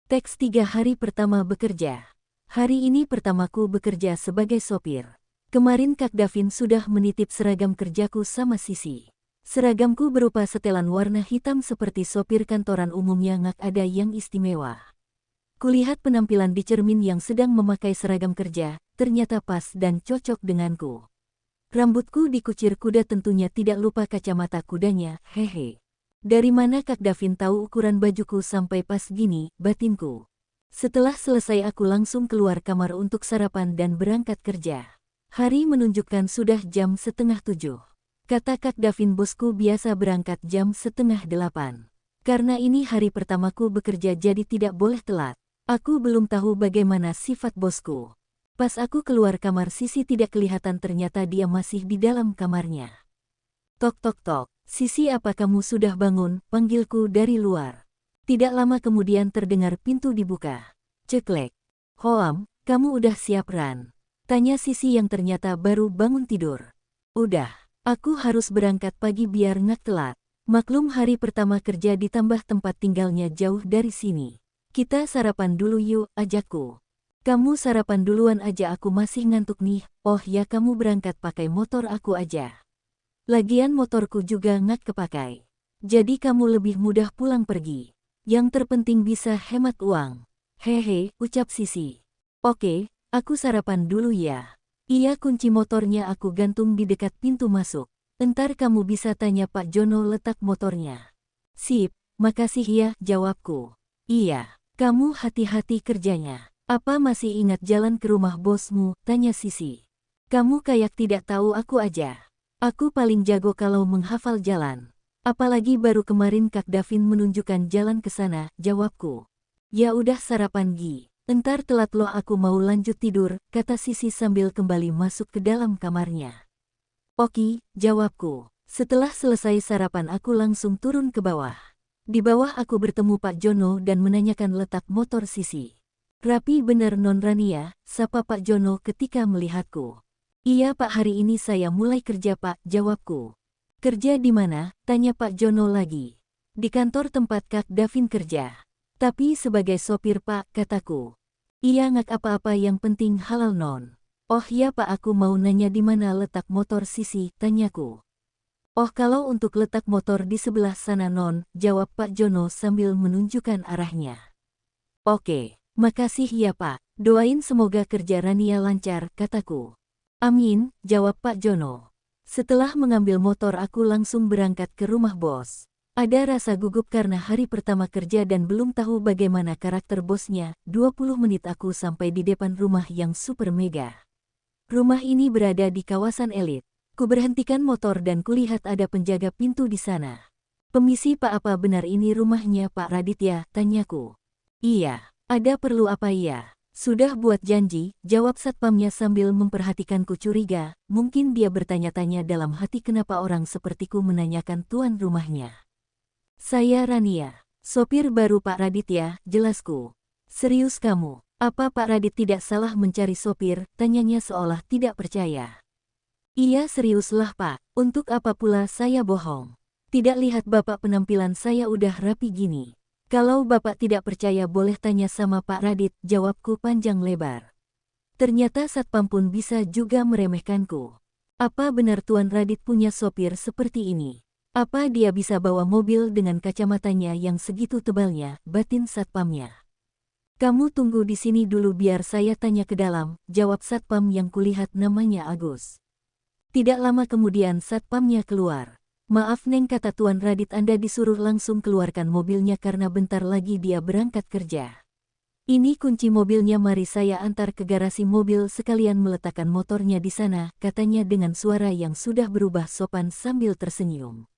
Teks 3 hari pertama bekerja. Hari ini pertamaku bekerja sebagai sopir. Kemarin Kak Davin sudah menitip seragam kerjaku sama Sisi. Seragamku berupa setelan warna hitam seperti sopir kantoran umumnya, nggak ada yang istimewa. Kulihat penampilan di cermin yang sedang memakai seragam kerja, ternyata pas dan cocok denganku. Rambutku dikucir kuda, tentunya tidak lupa kacamata kudanya, hehe. Dari mana Kak Davin tahu ukuran bajuku sampai pas gini, batinku. Setelah selesai aku langsung keluar kamar untuk sarapan dan berangkat kerja. Hari menunjukkan sudah jam 6:30. Kata Kak Davin, bosku biasa berangkat jam 7:30. Karena ini hari pertamaku bekerja jadi tidak boleh telat. Aku belum tahu bagaimana sifat bosku. Pas aku keluar kamar, Sisi tidak kelihatan, ternyata dia masih di dalam kamarnya. Tok tok tok. Sisi, apa kamu sudah bangun? Panggilku dari luar. Tidak lama kemudian terdengar pintu dibuka. Ceklek. Hoam, kamu udah siap, Ran? Tanya Sisi yang ternyata baru bangun tidur. Udah, aku harus berangkat pagi biar nggak telat. Maklum hari pertama kerja ditambah tempat tinggalnya jauh dari sini. Kita sarapan dulu yuk, ajakku. Kamu sarapan duluan aja, aku masih ngantuk nih. Oh ya, kamu berangkat pakai motor aku aja. Lagian motorku juga nggak kepakai. Jadi kamu lebih mudah pulang pergi. Yang terpenting bisa hemat uang. Hehe, ucap Sisi. Oke, aku sarapan dulu ya. Iya, kunci motornya aku gantung di dekat pintu masuk. Entar kamu bisa tanya Pak Jono letak motornya. Sip, makasih ya, jawabku. Iya, kamu hati-hati kerjanya. Apa masih ingat jalan ke rumah bosmu? Tanya Sisi. Kamu kayak tidak tahu aku aja. Aku paling jago kalau menghafal jalan. Apalagi baru kemarin Kak Davin menunjukkan jalan ke sana, jawabku. Ya udah sarapan Gi. Entar telat loh, aku mau lanjut tidur, kata Sisi sambil kembali masuk ke dalam kamarnya. Oke, jawabku. Setelah selesai sarapan aku langsung turun ke bawah. Di bawah aku bertemu Pak Jono dan menanyakan letak motor Sisi. Rapi bener Non Rania, sapa Pak Jono ketika melihatku. Iya Pak, hari ini saya mulai kerja Pak, jawabku. Kerja di mana? Tanya Pak Jono lagi. Di kantor tempat Kak Davin kerja. Tapi sebagai sopir Pak, kataku. Iya, nggak apa-apa, yang penting halal Non. Oh ya Pak, aku mau nanya di mana letak motor Sisi, tanyaku. Oh, kalau untuk letak motor di sebelah sana Non, jawab Pak Jono sambil menunjukkan arahnya. Oke, makasih ya Pak, doain semoga kerja Rania lancar, kataku. Amin, jawab Pak Jono. Setelah mengambil motor aku langsung berangkat ke rumah bos. Ada rasa gugup karena hari pertama kerja dan belum tahu bagaimana karakter bosnya. 20 menit aku sampai di depan rumah yang super mega. Rumah ini berada di kawasan elit. Ku berhentikan motor dan kulihat ada penjaga pintu di sana. Permisi Pak, apa benar ini rumahnya Pak Raditya? Tanyaku. Iya, ada perlu apa ya? Sudah buat janji, jawab satpamnya sambil memperhatikanku curiga. Mungkin dia bertanya-tanya dalam hati kenapa orang sepertiku menanyakan tuan rumahnya. Saya Rania, sopir baru Pak Raditya, jelasku. Serius kamu? Apa Pak Radit tidak salah mencari sopir? Tanyanya seolah tidak percaya. Iya, seriuslah Pak, untuk apa pula saya bohong? Tidak lihat Bapak penampilan saya udah rapi gini. Kalau Bapak tidak percaya boleh tanya sama Pak Radit, jawabku panjang lebar. Ternyata satpam pun bisa juga meremehkanku. Apa benar Tuan Radit punya sopir seperti ini? Apa dia bisa bawa mobil dengan kacamatanya yang segitu tebalnya, batin satpamnya. Kamu tunggu di sini dulu biar saya tanya ke dalam, jawab satpam yang kulihat namanya Agus. Tidak lama kemudian satpamnya keluar. Maaf Neng, kata Tuan Radit, Anda disuruh langsung keluarkan mobilnya karena bentar lagi dia berangkat kerja. Ini kunci mobilnya, mari saya antar ke garasi mobil sekalian meletakkan motornya di sana, katanya dengan suara yang sudah berubah sopan sambil tersenyum.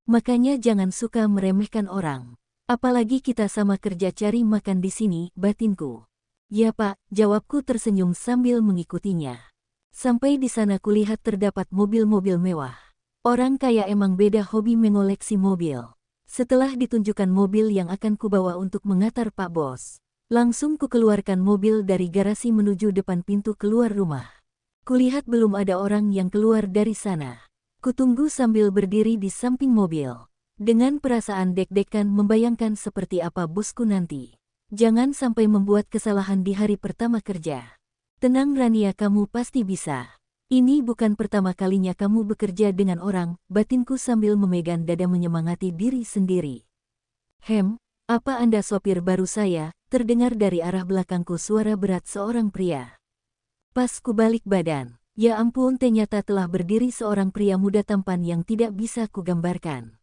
Makanya jangan suka meremehkan orang. Apalagi kita sama kerja cari makan di sini, batinku. Ya Pak, jawabku tersenyum sambil mengikutinya. Sampai di sana kulihat terdapat mobil-mobil mewah. Orang kaya emang beda hobi mengoleksi mobil. Setelah ditunjukkan mobil yang akan kubawa untuk mengantar Pak Bos, langsung kukeluarkan mobil dari garasi menuju depan pintu keluar rumah. Kulihat belum ada orang yang keluar dari sana. Kutunggu sambil berdiri di samping mobil. Dengan perasaan deg-degan membayangkan seperti apa bosku nanti. Jangan sampai membuat kesalahan di hari pertama kerja. Tenang Rania, kamu pasti bisa. Ini bukan pertama kalinya kamu bekerja dengan orang, batinku sambil memegang dada menyemangati diri sendiri. Apa Anda sopir baru saya? Terdengar dari arah belakangku suara berat seorang pria. Pas ku balik badan, ya ampun, ternyata telah berdiri seorang pria muda tampan yang tidak bisa kugambarkan.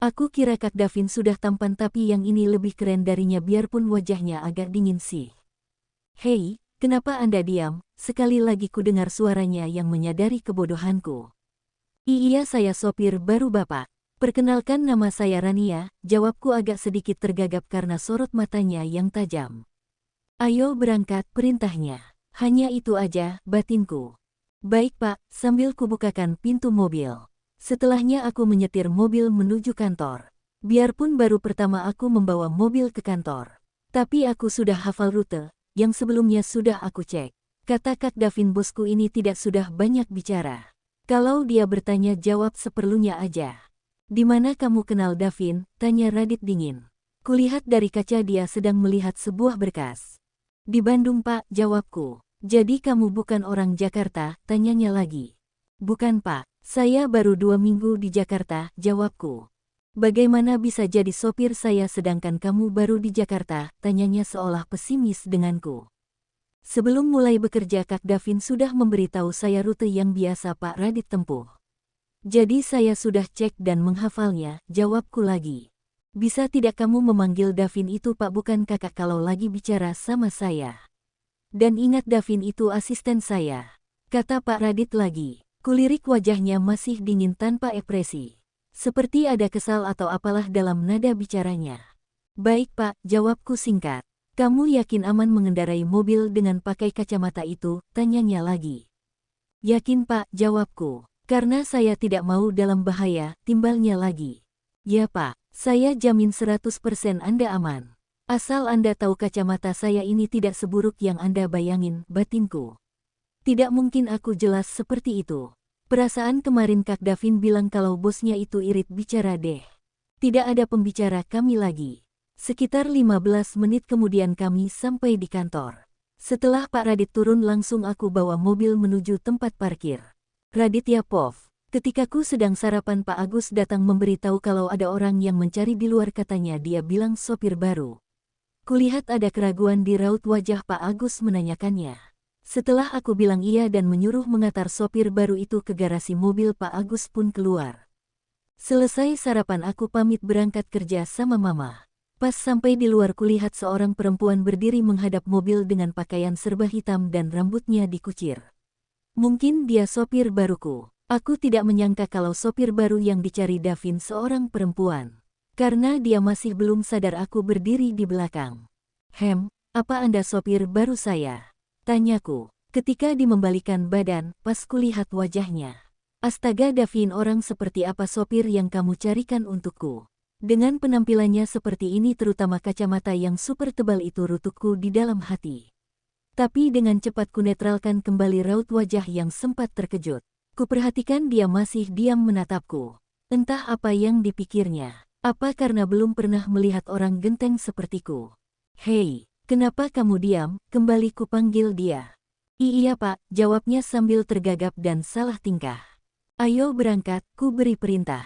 Aku kira Kak Davin sudah tampan, tapi yang ini lebih keren darinya biarpun wajahnya agak dingin sih. Hei, kenapa Anda diam? Sekali lagi ku dengar suaranya yang menyadari kebodohanku. Iya, saya sopir baru Bapak. Perkenalkan, nama saya Rania, jawabku agak sedikit tergagap karena sorot matanya yang tajam. Ayo berangkat, perintahnya. Hanya itu aja, batinku. Baik Pak, sambil kubukakan pintu mobil. Setelahnya aku menyetir mobil menuju kantor. Biarpun baru pertama aku membawa mobil ke kantor, tapi aku sudah hafal rute yang sebelumnya sudah aku cek. Kata Kak Davin, bosku ini tidak sudah banyak bicara. Kalau dia bertanya jawab seperlunya aja. Di mana kamu kenal Davin? Tanya Radit dingin. Kulihat dari kaca dia sedang melihat sebuah berkas. Di Bandung Pak, jawabku. Jadi kamu bukan orang Jakarta? Tanyanya lagi. Bukan Pak. Saya baru 2 minggu di Jakarta, jawabku. Bagaimana bisa jadi sopir saya sedangkan kamu baru di Jakarta? Tanyanya seolah pesimis denganku. Sebelum mulai bekerja Kak Davin sudah memberitahu saya rute yang biasa Pak Radit tempuh. Jadi saya sudah cek dan menghafalnya, jawabku lagi. Bisa tidak kamu memanggil Davin itu Pak, bukan kakak kalau lagi bicara sama saya. Dan ingat Davin itu asisten saya, kata Pak Radit lagi. Kulirik wajahnya masih dingin tanpa ekspresi. Seperti ada kesal atau apalah dalam nada bicaranya. Baik Pak, jawabku singkat. Kamu yakin aman mengendarai mobil dengan pakai kacamata itu? Tanyanya lagi. Yakin Pak, jawabku. Karena saya tidak mau dalam bahaya, timbalnya lagi. Ya Pak, saya jamin 100% Anda aman. Asal Anda tahu kacamata saya ini tidak seburuk yang Anda bayangin, batinku. Tidak mungkin aku jelas seperti itu. Perasaan kemarin Kak Davin bilang kalau bosnya itu irit, bicara deh. Tidak ada pembicara kami lagi. Sekitar 15 menit kemudian kami sampai di kantor. Setelah Pak Radit turun langsung aku bawa mobil menuju tempat parkir. Radit Yapov, ketikaku sedang sarapan Pak Agus datang memberitahu kalau ada orang yang mencari di luar, katanya dia bilang sopir baru. Kulihat ada keraguan di raut wajah Pak Agus menanyakannya. Setelah aku bilang iya dan menyuruh mengantar sopir baru itu ke garasi mobil, Pak Agus pun keluar. Selesai sarapan aku pamit berangkat kerja sama Mama. Pas sampai di luar kulihat seorang perempuan berdiri menghadap mobil dengan pakaian serba hitam dan rambutnya dikucir. Mungkin dia sopir baruku. Aku tidak menyangka kalau sopir baru yang dicari Davin seorang perempuan. Karena dia masih belum sadar aku berdiri di belakang. Apa Anda sopir baru saya? Tanyaku, ketika dimembalikan badan, pas kulihat wajahnya. Astaga Davin, orang seperti apa sopir yang kamu carikan untukku? Dengan penampilannya seperti ini, terutama kacamata yang super tebal itu, rutukku di dalam hati. Tapi dengan cepat ku netralkan kembali raut wajah yang sempat terkejut. Kuperhatikan dia masih diam menatapku. Entah apa yang dipikirnya. Apa karena belum pernah melihat orang genteng sepertiku? Hei, kenapa kamu diam? Kembali ku panggil dia. Iya Pak, jawabnya sambil tergagap dan salah tingkah. Ayo berangkat, ku beri perintah.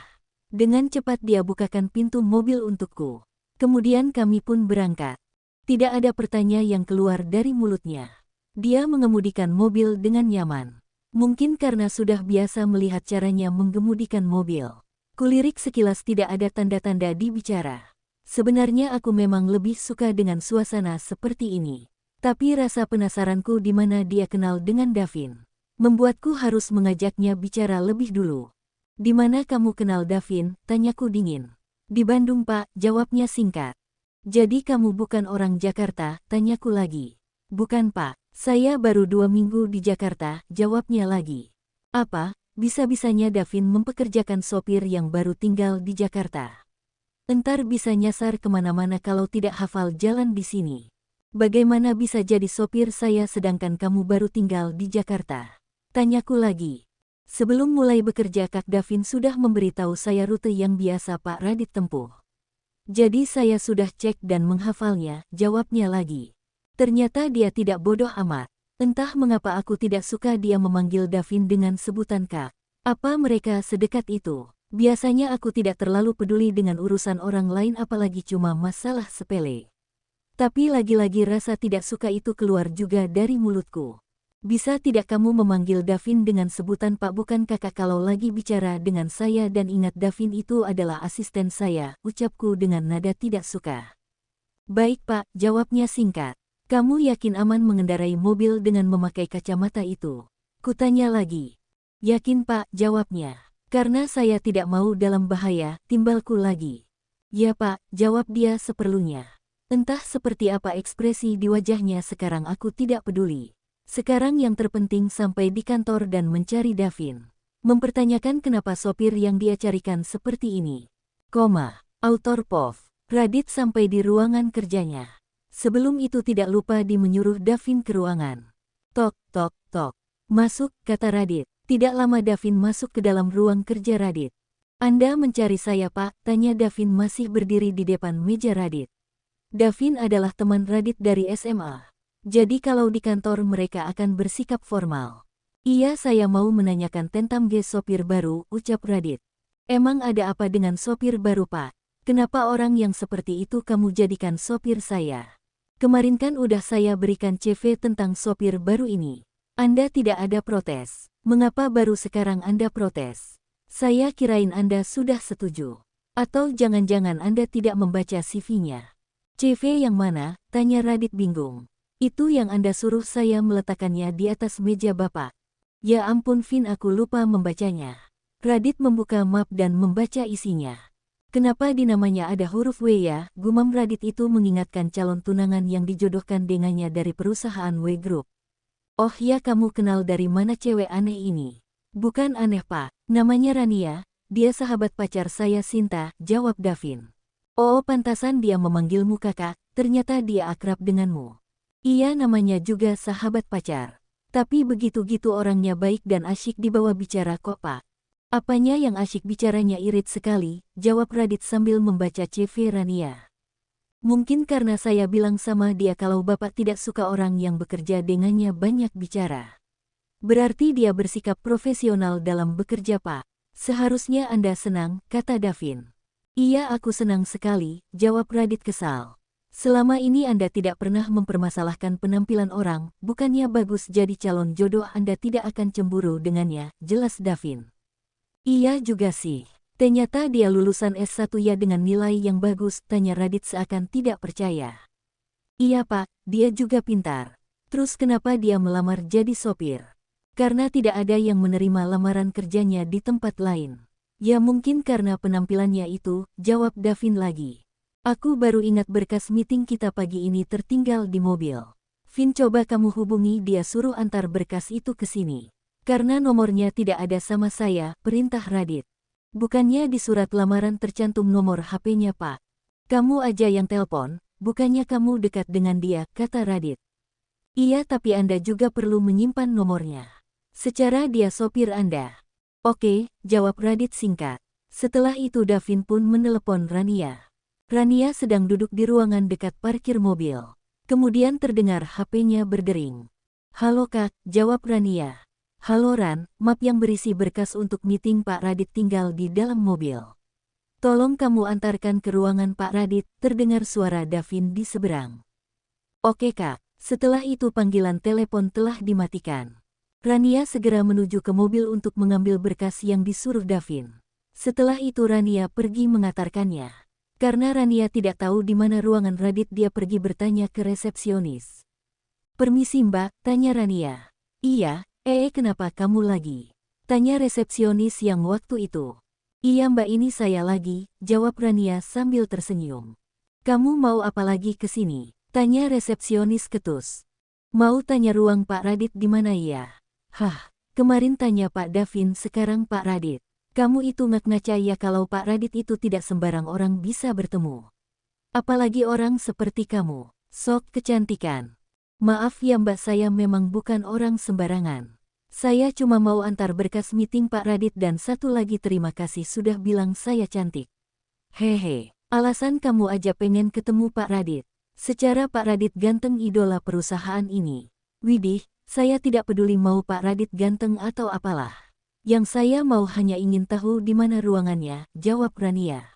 Dengan cepat dia bukakan pintu mobil untukku. Kemudian kami pun berangkat. Tidak ada pertanyaan yang keluar dari mulutnya. Dia mengemudikan mobil dengan nyaman. Mungkin karena sudah biasa melihat caranya mengemudikan mobil. Kulirik sekilas tidak ada tanda-tanda dibicara. Sebenarnya aku memang lebih suka dengan suasana seperti ini. Tapi rasa penasaranku di mana dia kenal dengan Davin membuatku harus mengajaknya bicara lebih dulu. Di mana kamu kenal Davin? Tanyaku dingin. Di Bandung Pak, jawabnya singkat. Jadi kamu bukan orang Jakarta? Tanyaku lagi. Bukan Pak, saya baru 2 minggu di Jakarta, jawabnya lagi. Apa? Bisa-bisanya Davin mempekerjakan sopir yang baru tinggal di Jakarta. Entar bisa nyasar kemana-mana kalau tidak hafal jalan di sini. Bagaimana bisa jadi sopir saya sedangkan kamu baru tinggal di Jakarta? Tanyaku lagi. Sebelum mulai bekerja Kak Davin sudah memberitahu saya rute yang biasa Pak Radit tempuh. Jadi saya sudah cek dan menghafalnya, jawabnya lagi. Ternyata dia tidak bodoh amat. Entah mengapa aku tidak suka dia memanggil Davin dengan sebutan Kak. Apa mereka sedekat itu? Biasanya aku tidak terlalu peduli dengan urusan orang lain apalagi cuma masalah sepele. Tapi lagi-lagi rasa tidak suka itu keluar juga dari mulutku. Bisa tidak kamu memanggil Davin dengan sebutan Pak bukan kakak kalau lagi bicara dengan saya dan ingat Davin itu adalah asisten saya, ucapku dengan nada tidak suka. Baik Pak, jawabnya singkat. Kamu yakin aman mengendarai mobil dengan memakai kacamata itu? Kutanya lagi. Yakin Pak, jawabnya. Karena saya tidak mau dalam bahaya, timbalku lagi. Ya Pak, jawab dia seperlunya. Entah seperti apa ekspresi di wajahnya sekarang aku tidak peduli. Sekarang yang terpenting sampai di kantor dan mencari Davin. Mempertanyakan kenapa sopir yang dia carikan seperti ini. Autor POV. Radit sampai di ruangan kerjanya. Sebelum itu tidak lupa menyuruh Davin ke ruangan. Tok, tok, tok. Masuk, kata Radit. Tidak lama Davin masuk ke dalam ruang kerja Radit. Anda mencari saya Pak, tanya Davin masih berdiri di depan meja Radit. Davin adalah teman Radit dari SMA. Jadi kalau di kantor mereka akan bersikap formal. Iya saya mau menanyakan tentang sopir baru, ucap Radit. Emang ada apa dengan sopir baru Pak? Kenapa orang yang seperti itu kamu jadikan sopir saya? Kemarin kan udah saya berikan CV tentang sopir baru ini. Anda tidak ada protes. Mengapa baru sekarang Anda protes? Saya kirain Anda sudah setuju. Atau jangan-jangan Anda tidak membaca CV-nya. CV yang mana? Tanya Radit bingung. Itu yang Anda suruh saya meletakkannya di atas meja Bapak. Ya ampun Vin aku lupa membacanya. Radit membuka map dan membaca isinya. Kenapa di namanya ada huruf W ya? Gumam Radit itu mengingatkan calon tunangan yang dijodohkan dengannya dari perusahaan W Group. Oh ya kamu kenal dari mana cewek aneh ini? Bukan aneh Pak, namanya Rania, dia sahabat pacar saya Sinta, jawab Davin. Oh pantasan dia memanggilmu kakak, ternyata dia akrab denganmu. Iya namanya juga sahabat pacar. Tapi begitu-gitu orangnya baik dan asyik dibawa bicara kok Pak. Apanya yang asyik bicaranya irit sekali, jawab Radit sambil membaca CV Rania. Mungkin karena saya bilang sama dia kalau Bapak tidak suka orang yang bekerja dengannya banyak bicara. Berarti dia bersikap profesional dalam bekerja Pak. Seharusnya Anda senang, kata Davin. Iya aku senang sekali, jawab Radit kesal. Selama ini Anda tidak pernah mempermasalahkan penampilan orang, bukannya bagus jadi calon jodoh Anda tidak akan cemburu dengannya, jelas Davin. Iya juga sih. Ternyata dia lulusan S1 ya dengan nilai yang bagus, tanya Radit seakan tidak percaya. Iya Pak, dia juga pintar. Terus kenapa dia melamar jadi sopir? Karena tidak ada yang menerima lamaran kerjanya di tempat lain. Ya mungkin karena penampilannya itu, jawab Davin lagi. Aku baru ingat berkas meeting kita pagi ini tertinggal di mobil. Vin coba kamu hubungi dia suruh antar berkas itu ke sini. Karena nomornya tidak ada sama saya, perintah Radit. Bukannya di surat lamaran tercantum nomor HP-nya Pak. Kamu aja yang telpon, bukannya kamu dekat dengan dia, kata Radit. Iya tapi Anda juga perlu menyimpan nomornya. Secara dia sopir Anda. Oke, jawab Radit singkat. Setelah itu Davin pun menelepon Rania. Rania sedang duduk di ruangan dekat parkir mobil. Kemudian terdengar HP-nya berdering. Halo Kak, jawab Rania. Halo Ran, map yang berisi berkas untuk meeting Pak Radit tinggal di dalam mobil. Tolong kamu antarkan ke ruangan Pak Radit, terdengar suara Davin di seberang. Oke Kak, setelah itu panggilan telepon telah dimatikan. Rania segera menuju ke mobil untuk mengambil berkas yang disuruh Davin. Setelah itu Rania pergi mengantarkannya. Karena Rania tidak tahu di mana ruangan Radit dia pergi bertanya ke resepsionis. Permisi Mbak, tanya Rania. Iya. Kenapa kamu lagi? Tanya resepsionis yang waktu itu. Iya Mbak ini saya lagi, jawab Rania sambil tersenyum. Kamu mau apa lagi ke sini? Tanya resepsionis ketus. Mau tanya ruang Pak Radit di mana ya? Hah, kemarin tanya Pak Davin sekarang Pak Radit. Kamu itu ngaca ya kalau Pak Radit itu tidak sembarang orang bisa bertemu. Apalagi orang seperti kamu, sok kecantikan. Maaf ya Mbak saya memang bukan orang sembarangan. Saya cuma mau antar berkas meeting Pak Radit dan satu lagi terima kasih sudah bilang saya cantik. Hehe. Alasan kamu aja pengen ketemu Pak Radit. Secara Pak Radit ganteng idola perusahaan ini. Widih, saya tidak peduli mau Pak Radit ganteng atau apalah. Yang saya mau hanya ingin tahu di mana ruangannya, jawab Rania.